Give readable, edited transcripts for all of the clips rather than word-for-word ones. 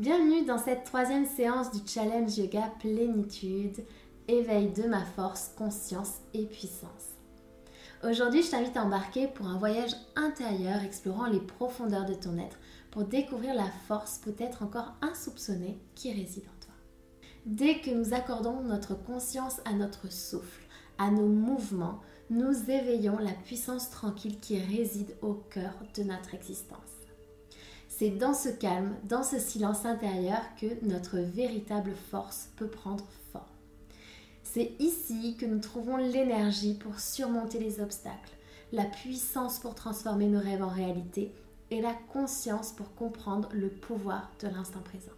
Bienvenue dans cette troisième séance du challenge yoga plénitude, éveil de ma force, conscience et puissance. Aujourd'hui, je t'invite à embarquer pour un voyage intérieur explorant les profondeurs de ton être pour découvrir la force peut-être encore insoupçonnée qui réside en toi. Dès que nous accordons notre conscience à notre souffle, à nos mouvements, nous éveillons la puissance tranquille qui réside au cœur de notre existence. C'est dans ce calme, dans ce silence intérieur que notre véritable force peut prendre forme. C'est ici que nous trouvons l'énergie pour surmonter les obstacles, la puissance pour transformer nos rêves en réalité et la conscience pour comprendre le pouvoir de l'instant présent.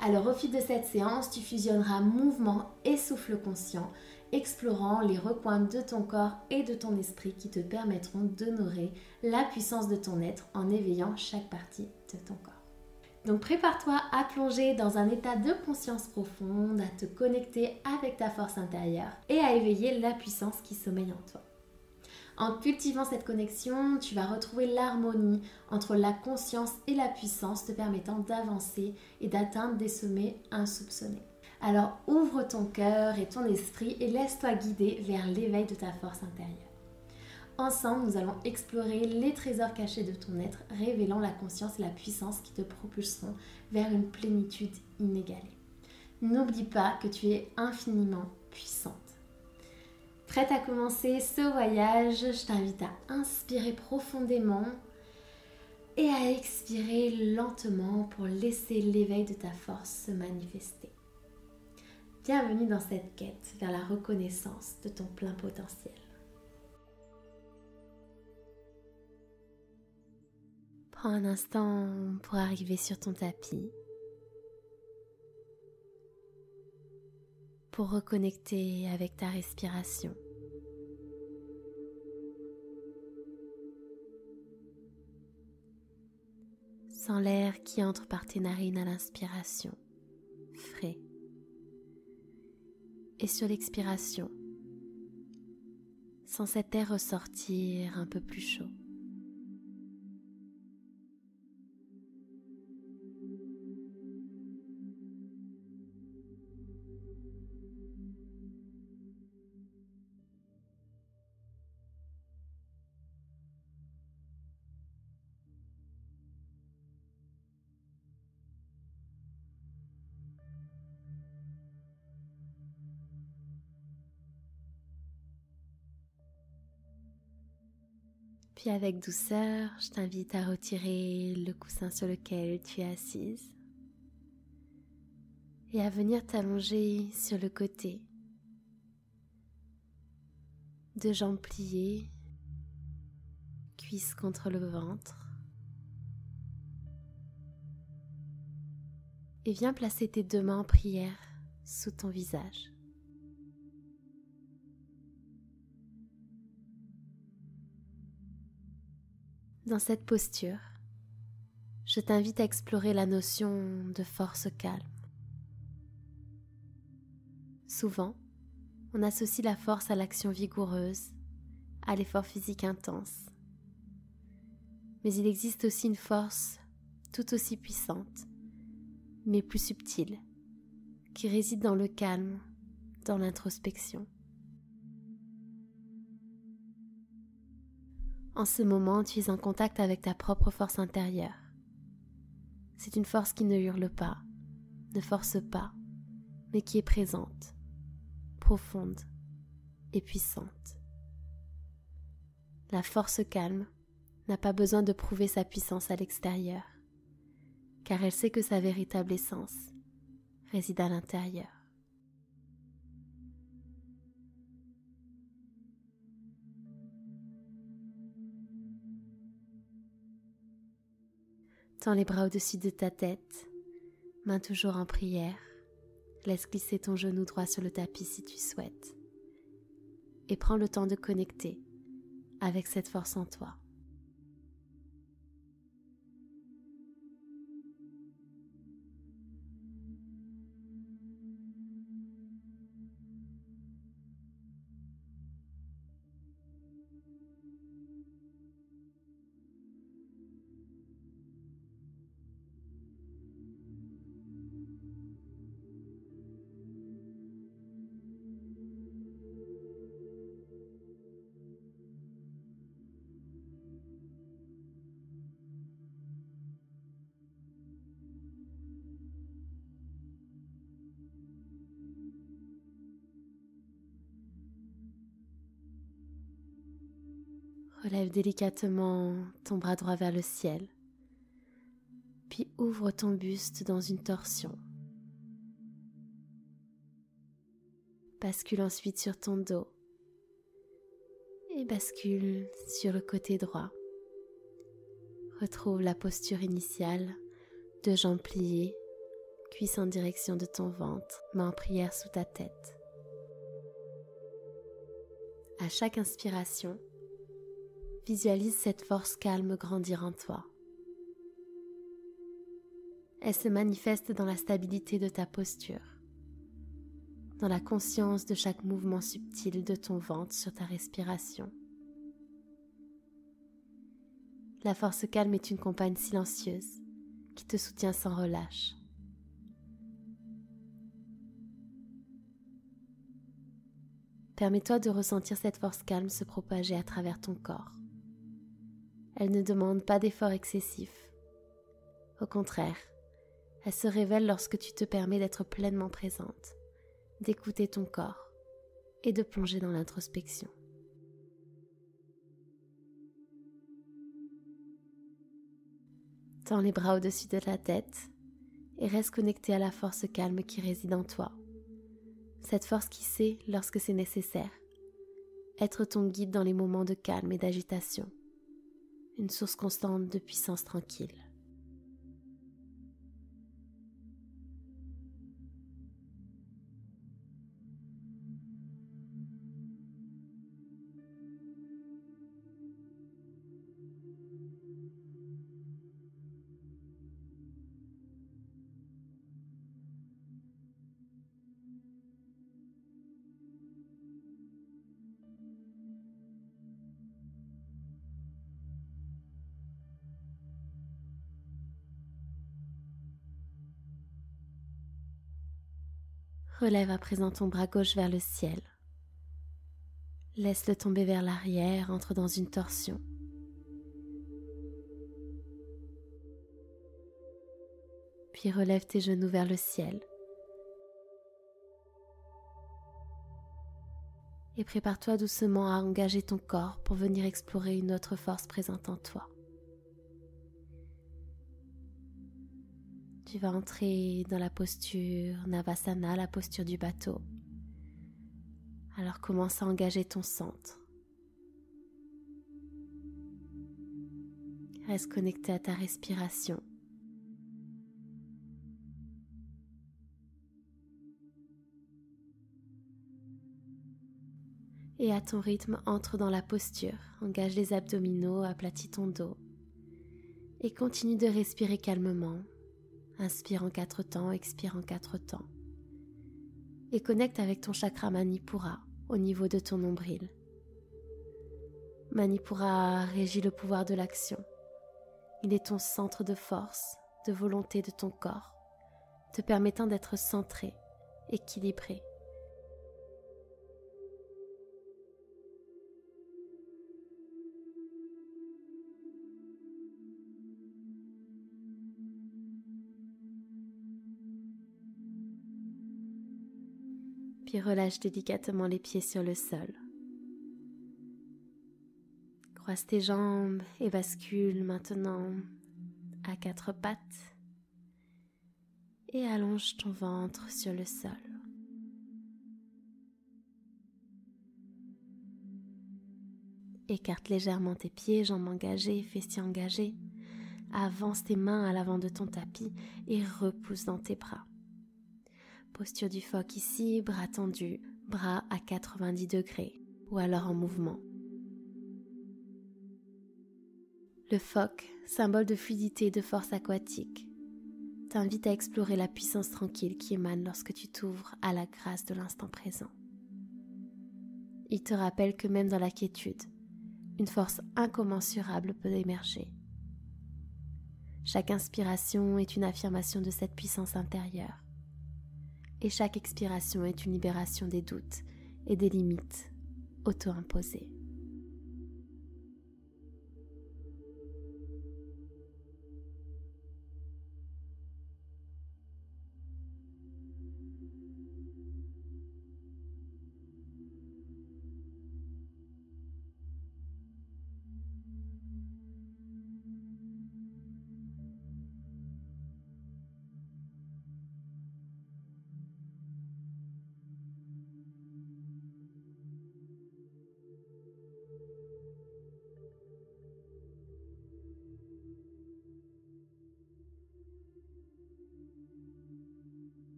Alors au fil de cette séance, tu fusionneras mouvement et souffle conscient, explorant les recoins de ton corps et de ton esprit qui te permettront d'honorer la puissance de ton être en éveillant chaque partie de ton corps. Donc prépare-toi à plonger dans un état de conscience profonde, à te connecter avec ta force intérieure et à éveiller la puissance qui sommeille en toi. En cultivant cette connexion, tu vas retrouver l'harmonie entre la conscience et la puissance te permettant d'avancer et d'atteindre des sommets insoupçonnés. Alors ouvre ton cœur et ton esprit et laisse-toi guider vers l'éveil de ta force intérieure. Ensemble, nous allons explorer les trésors cachés de ton être, révélant la conscience et la puissance qui te propulseront vers une plénitude inégalée. N'oublie pas que tu es infiniment puissante. Prête à commencer ce voyage, je t'invite à inspirer profondément et à expirer lentement pour laisser l'éveil de ta force se manifester. Bienvenue dans cette quête vers la reconnaissance de ton plein potentiel. Prends un instant pour arriver sur ton tapis, pour reconnecter avec ta respiration. Sens l'air qui entre par tes narines à l'inspiration, frais. Et sur l'expiration, sens cet air ressortir un peu plus chaud. Puis avec douceur, je t'invite à retirer le coussin sur lequel tu es assise et à venir t'allonger sur le côté, deux jambes pliées, cuisses contre le ventre. Et viens placer tes deux mains en prière sous ton visage. Dans cette posture, je t'invite à explorer la notion de force calme. Souvent, on associe la force à l'action vigoureuse, à l'effort physique intense. Mais il existe aussi une force tout aussi puissante, mais plus subtile, qui réside dans le calme, dans l'introspection. En ce moment, tu es en contact avec ta propre force intérieure. C'est une force qui ne hurle pas, ne force pas, mais qui est présente, profonde et puissante. La force calme n'a pas besoin de prouver sa puissance à l'extérieur, car elle sait que sa véritable essence réside à l'intérieur. Tends les bras au-dessus de ta tête, main toujours en prière. Laisse glisser ton genou droit sur le tapis si tu souhaites. Et prends le temps de connecter avec cette force en toi. Relève délicatement ton bras droit vers le ciel, puis ouvre ton buste dans une torsion. Bascule ensuite sur ton dos et bascule sur le côté droit. Retrouve la posture initiale, deux jambes pliées, cuisses en direction de ton ventre, mains en prière sous ta tête. À chaque inspiration, visualise cette force calme grandir en toi. Elle se manifeste dans la stabilité de ta posture, dans la conscience de chaque mouvement subtil de ton ventre sur ta respiration. La force calme est une compagne silencieuse qui te soutient sans relâche. Permets-toi de ressentir cette force calme se propager à travers ton corps. Elle ne demande pas d'effort excessif. Au contraire, elle se révèle lorsque tu te permets d'être pleinement présente, d'écouter ton corps et de plonger dans l'introspection. Tends les bras au-dessus de ta tête et reste connecté à la force calme qui réside en toi. Cette force qui sait, lorsque c'est nécessaire, être ton guide dans les moments de calme et d'agitation, une source constante de puissance tranquille. Relève à présent ton bras gauche vers le ciel. Laisse-le tomber vers l'arrière, entre dans une torsion. Puis relève tes genoux vers le ciel. Et prépare-toi doucement à engager ton corps pour venir explorer une autre force présente en toi. Tu vas entrer dans la posture Navasana, la posture du bateau. Alors commence à engager ton centre. Reste connecté à ta respiration. Et à ton rythme, entre dans la posture. Engage les abdominaux, aplatis ton dos. Et continue de respirer calmement. Inspire en 4 temps, expire en 4 temps. Et connecte avec ton chakra Manipura au niveau de ton nombril. Manipura régit le pouvoir de l'action. Il est ton centre de force, de volonté de ton corps, te permettant d'être centré, équilibré. Puis relâche délicatement les pieds sur le sol. Croise tes jambes et bascule maintenant à 4 pattes et allonge ton ventre sur le sol. Écarte légèrement tes pieds, jambes engagées, fessiers engagés. Avance tes mains à l'avant de ton tapis et repousse dans tes bras. Posture du phoque ici, bras tendus, bras à 90 degrés ou alors en mouvement. Le phoque, symbole de fluidité et de force aquatique, t'invite à explorer la puissance tranquille qui émane lorsque tu t'ouvres à la grâce de l'instant présent. Il te rappelle que même dans la quiétude, une force incommensurable peut émerger. Chaque inspiration est une affirmation de cette puissance intérieure. Et chaque expiration est une libération des doutes et des limites auto-imposées.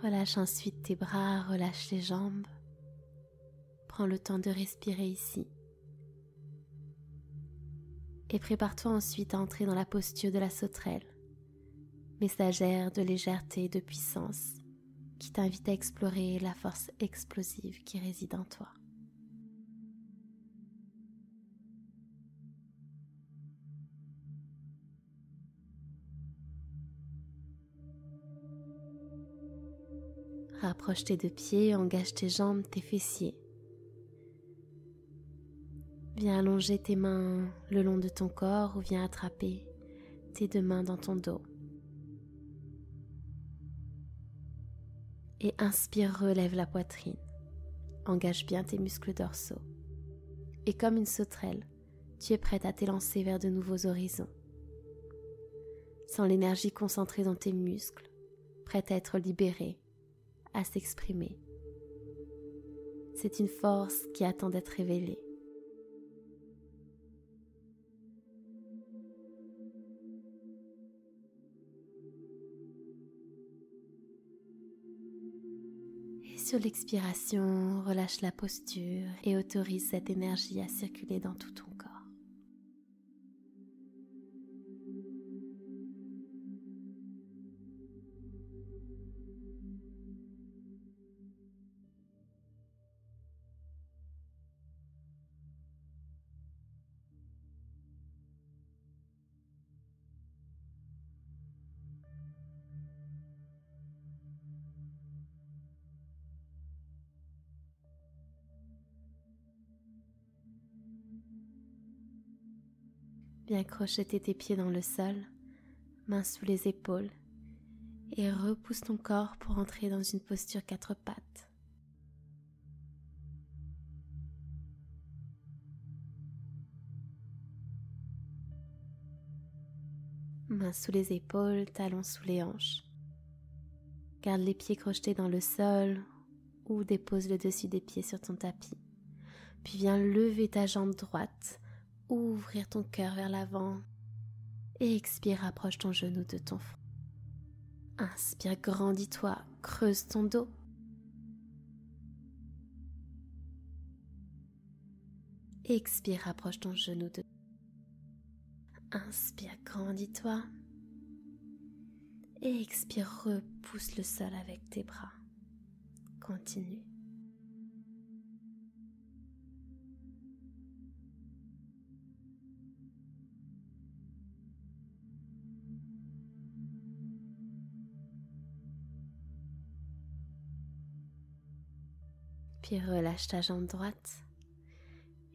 Relâche ensuite tes bras, relâche les jambes. Prends le temps de respirer ici. Et prépare-toi ensuite à entrer dans la posture de la sauterelle, messagère de légèreté et de puissance, qui t'invite à explorer la force explosive qui réside en toi. Rapproche tes deux pieds, engage tes jambes, tes fessiers. Viens allonger tes mains le long de ton corps ou viens attraper tes deux mains dans ton dos. Et inspire, relève la poitrine. Engage bien tes muscles dorsaux. Et comme une sauterelle, tu es prête à t'élancer vers de nouveaux horizons. Sans l'énergie concentrée dans tes muscles, prête à être libérée, à s'exprimer. C'est une force qui attend d'être révélée. Et sur l'expiration, relâche la posture et autorise cette énergie à circuler dans tout ton corps. Viens crocheter tes pieds dans le sol, mains sous les épaules, et repousse ton corps pour entrer dans une posture quatre pattes. Mains sous les épaules, talons sous les hanches. Garde les pieds crochetés dans le sol ou dépose le dessus des pieds sur ton tapis. Puis viens lever ta jambe droite, ouvrir ton cœur vers l'avant et expire, rapproche ton genou de ton front. Inspire, grandis-toi, creuse ton dos. Expire, rapproche ton genou de... Inspire, grandis-toi. Et expire, repousse le sol avec tes bras. Continue. Puis relâche ta jambe droite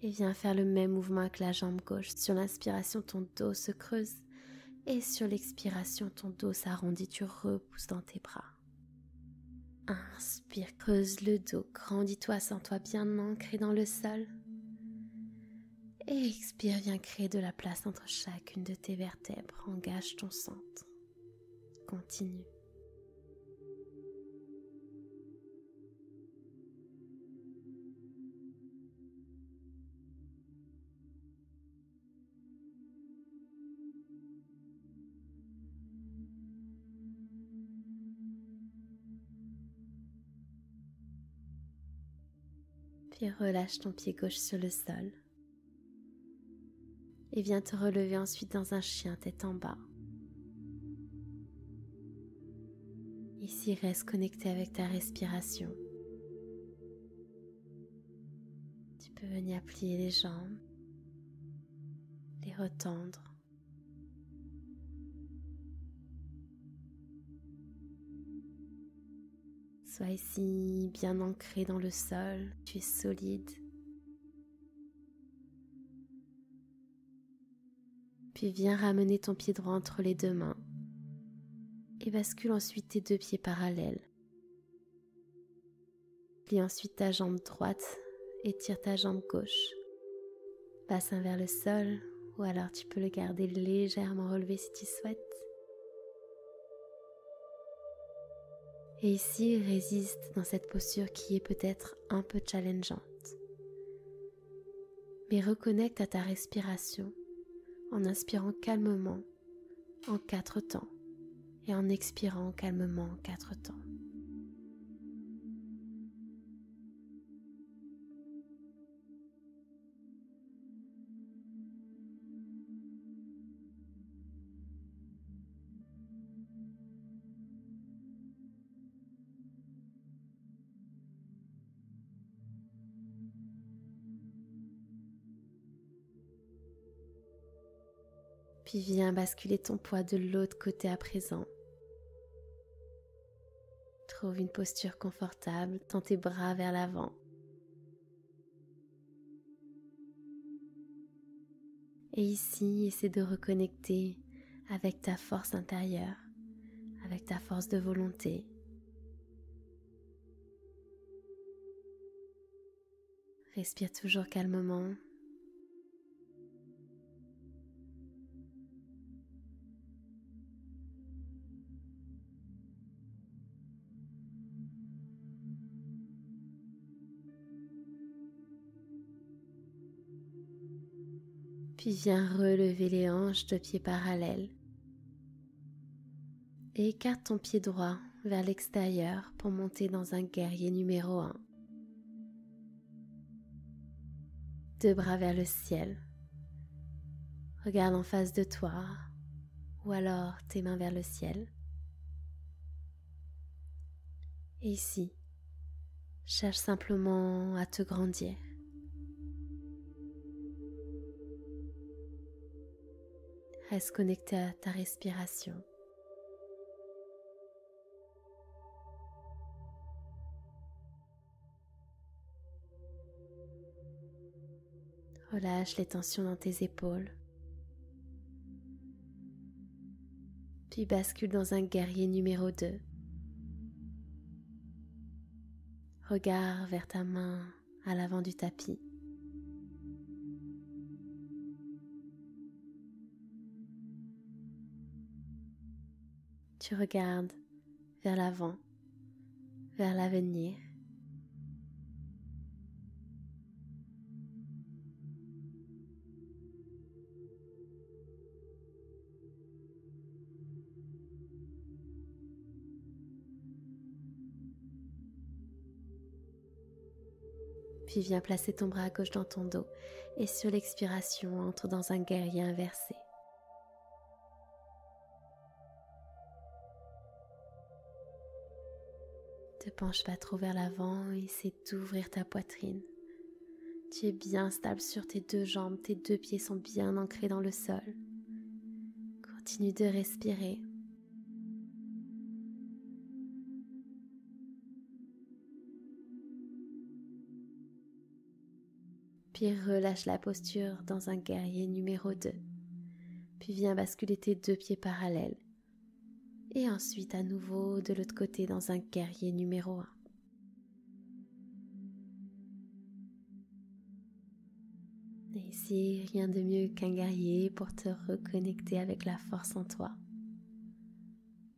et viens faire le même mouvement avec la jambe gauche. Sur l'inspiration, ton dos se creuse et sur l'expiration, ton dos s'arrondit, tu repousses dans tes bras. Inspire, creuse le dos, grandis-toi, sens-toi bien ancré dans le sol. Et expire, viens créer de la place entre chacune de tes vertèbres, engage ton centre. Continue. Puis relâche ton pied gauche sur le sol. Et viens te relever ensuite dans un chien tête en bas. Ici, reste connecté avec ta respiration. Tu peux venir plier les jambes, les retendre. Sois ici bien ancré dans le sol, tu es solide. Puis viens ramener ton pied droit entre les deux mains et bascule ensuite tes deux pieds parallèles. Plie ensuite ta jambe droite et tire ta jambe gauche. Bassin vers le sol ou alors tu peux le garder légèrement relevé si tu souhaites. Et ici, résiste dans cette posture qui est peut-être un peu challengeante. Mais reconnecte à ta respiration en inspirant calmement en 4 temps et en expirant calmement en 4 temps. Puis viens basculer ton poids de l'autre côté à présent. Trouve une posture confortable, tends tes bras vers l'avant. Et ici, essaie de reconnecter avec ta force intérieure, avec ta force de volonté. Respire toujours calmement. Puis viens relever les hanches de pieds parallèles. Et écarte ton pied droit vers l'extérieur pour monter dans un guerrier numéro 1. Deux bras vers le ciel. Regarde en face de toi ou alors tes mains vers le ciel. Et ici, cherche simplement à te grandir. Reste connecté à ta respiration. Relâche les tensions dans tes épaules. Puis bascule dans un guerrier numéro 2. Regard vers ta main à l'avant du tapis. Tu regardes vers l'avant, vers l'avenir. Puis viens placer ton bras gauche dans ton dos et sur l'expiration, entre dans un guerrier inversé. Ne te penche pas trop vers l'avant et essaie d'ouvrir ta poitrine. Tu es bien stable sur tes deux jambes, tes deux pieds sont bien ancrés dans le sol. Continue de respirer. Puis relâche la posture dans un guerrier numéro 2. Puis viens basculer tes deux pieds parallèles. Et ensuite à nouveau de l'autre côté dans un guerrier numéro 1. Et ici, rien de mieux qu'un guerrier pour te reconnecter avec la force en toi.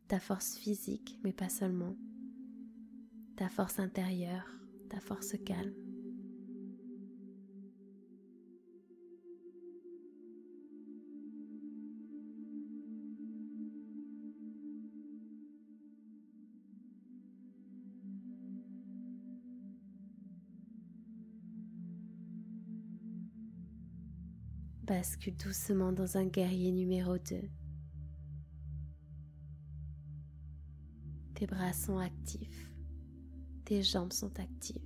Ta force physique, mais pas seulement. Ta force intérieure, ta force calme. Bascule doucement dans un guerrier numéro 2. Tes bras sont actifs, tes jambes sont actives,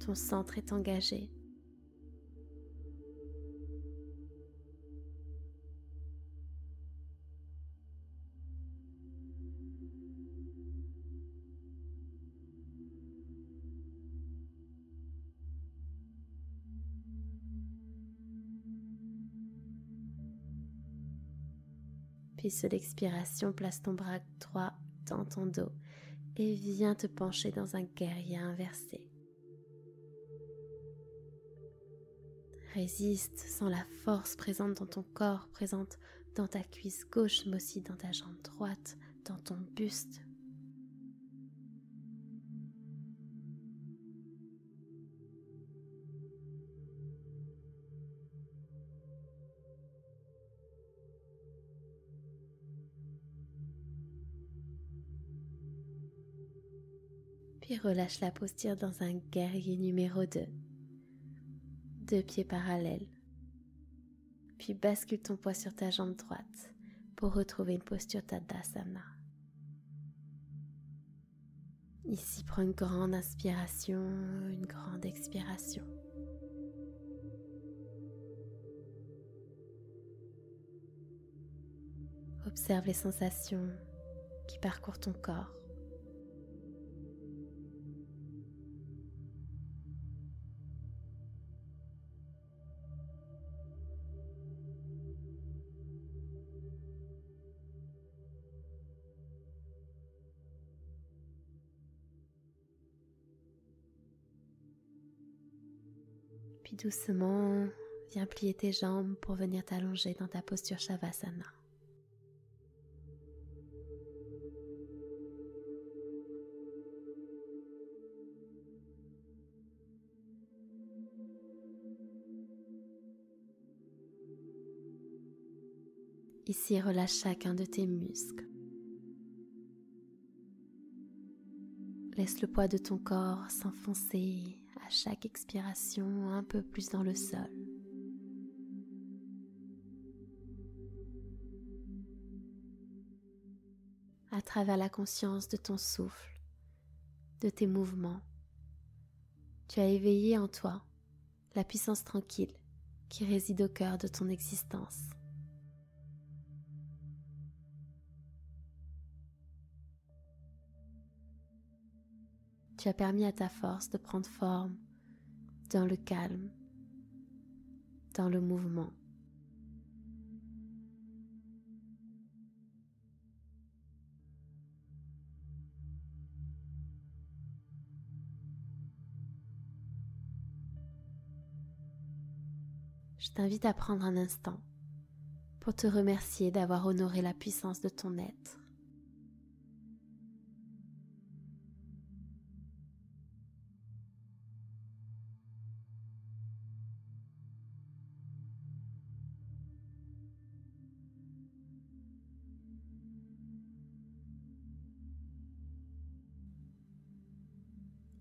ton centre est engagé. Puis sur l'expiration, place ton bras droit dans ton dos et viens te pencher dans un guerrier inversé. Résiste, sens la force présente dans ton corps, présente dans ta cuisse gauche, mais aussi dans ta jambe droite, dans ton buste. Puis relâche la posture dans un guerrier numéro 2. Deux pieds parallèles. Puis bascule ton poids sur ta jambe droite pour retrouver une posture Tadasana. Ici, prends une grande inspiration, une grande expiration. Observe les sensations qui parcourent ton corps. Puis doucement, viens plier tes jambes pour venir t'allonger dans ta posture Shavasana. Ici, relâche chacun de tes muscles. Laisse le poids de ton corps s'enfoncer à chaque expiration un peu plus dans le sol. À travers la conscience de ton souffle, de tes mouvements, tu as éveillé en toi la puissance tranquille qui réside au cœur de ton existence. Tu as permis à ta force de prendre forme dans le calme, dans le mouvement. Je t'invite à prendre un instant pour te remercier d'avoir honoré la puissance de ton être.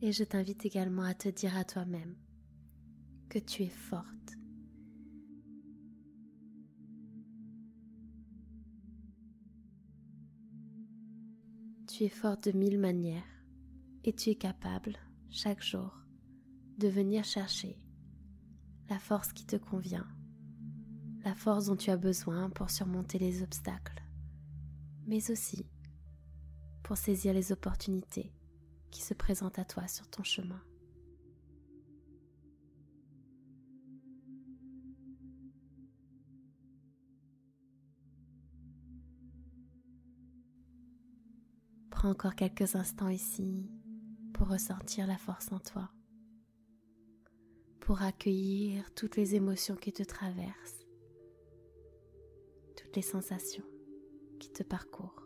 Et je t'invite également à te dire à toi-même que tu es forte. Tu es forte de 1000 manières et tu es capable, chaque jour, de venir chercher la force qui te convient, la force dont tu as besoin pour surmonter les obstacles, mais aussi pour saisir les opportunités qui se présentent à toi sur ton chemin. Prends encore quelques instants ici pour ressentir la force en toi, pour accueillir toutes les émotions qui te traversent, toutes les sensations qui te parcourent.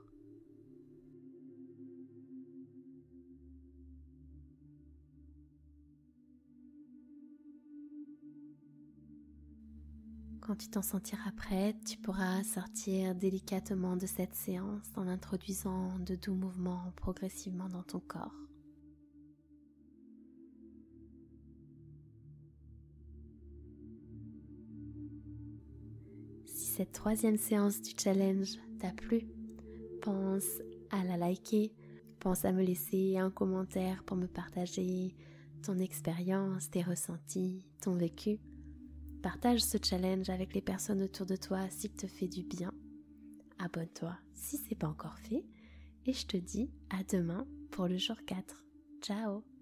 Quand tu t'en sentiras prête, tu pourras sortir délicatement de cette séance en introduisant de doux mouvements progressivement dans ton corps. Si cette troisième séance du challenge t'a plu, pense à la liker, pense à me laisser un commentaire pour me partager ton expérience, tes ressentis, ton vécu. Partage ce challenge avec les personnes autour de toi s'il te fait du bien. Abonne-toi si ce n'est pas encore fait et je te dis à demain pour le jour 4. Ciao!